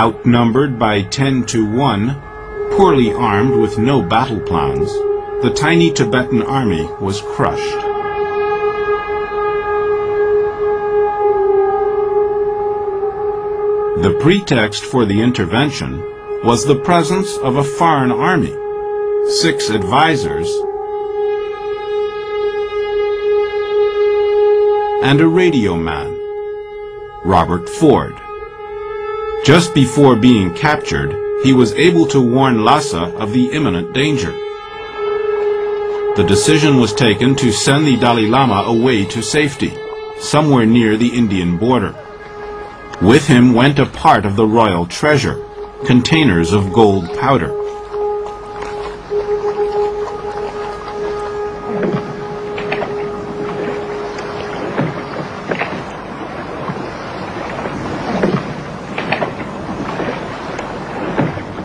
Outnumbered by 10 to 1, poorly armed with no battle plans, the tiny Tibetan army was crushed. The pretext for the intervention was the presence of a foreign army, 6 advisors, and a radio man, Robert Ford. Just before being captured, he was able to warn Lhasa of the imminent danger. The decision was taken to send the Dalai Lama away to safety, somewhere near the Indian border. With him went a part of the royal treasure, containers of gold powder.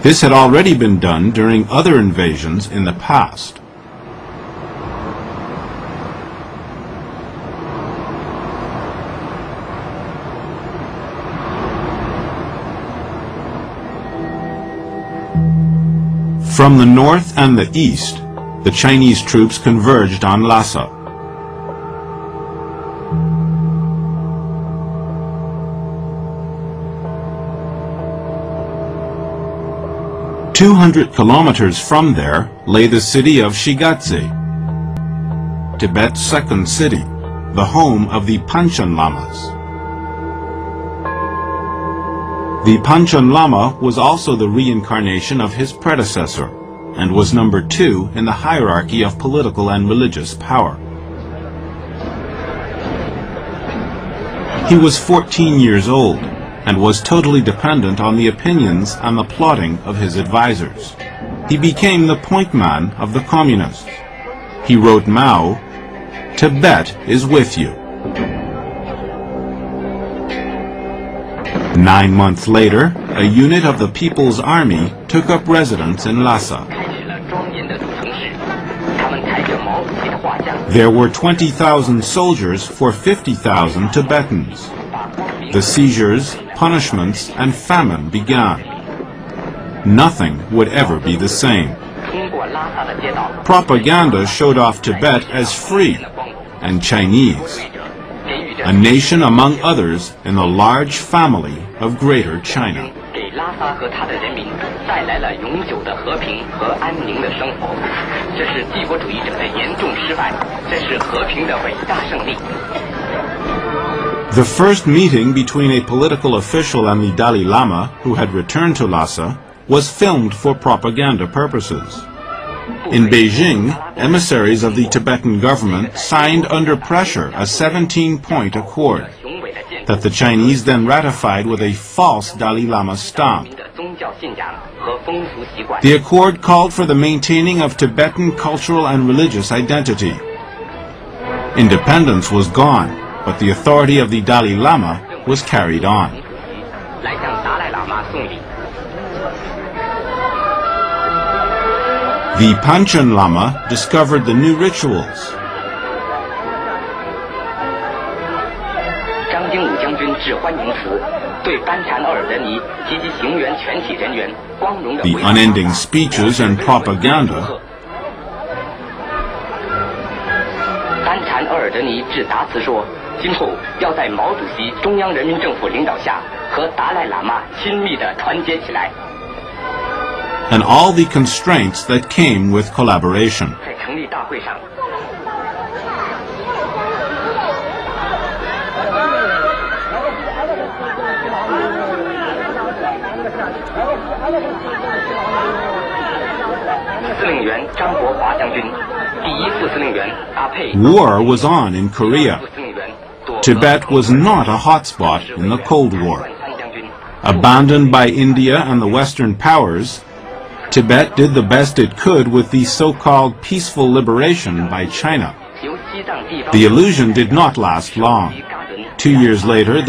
This had already been done during other invasions in the past. From the north and the east, the Chinese troops converged on Lhasa. "200 kilometers from there lay the city of Shigatse, Tibet's second city, the home of the Panchen Lamas. The Panchen Lama was also the reincarnation of his predecessor, and was number 2 in the hierarchy of political and religious power. He was 14 years old, and was totally dependent on the opinions and the plotting of his advisors. He became the point man of the communists. He wrote Mao, "Tibet is with you." 9 months later, a unit of the People's Army took up residence in Lhasa. There were 20,000 soldiers for 50,000 Tibetans. The seizures, punishments, and famine began. Nothing would ever be the same. Propaganda showed off Tibet as free and Chinese, a nation among others in the large family of Greater China. The first meeting between a political official and the Dalai Lama, who had returned to Lhasa, was filmed for propaganda purposes. In Beijing, emissaries of the Tibetan government signed under pressure a 17-point accord that the Chinese then ratified with a false Dalai Lama stamp. The accord called for the maintaining of Tibetan cultural and religious identity. Independence was gone, but the authority of the Dalai Lama was carried on. The Panchen Lama discovered the new rituals. The unending speeches and propaganda. And all the constraints that came with collaboration. War was on in Korea. Tibet was not a hotspot in the Cold War. Abandoned by India and the Western powers, Tibet did the best it could with the so-called peaceful liberation by China. The illusion did not last long. 2 years later, the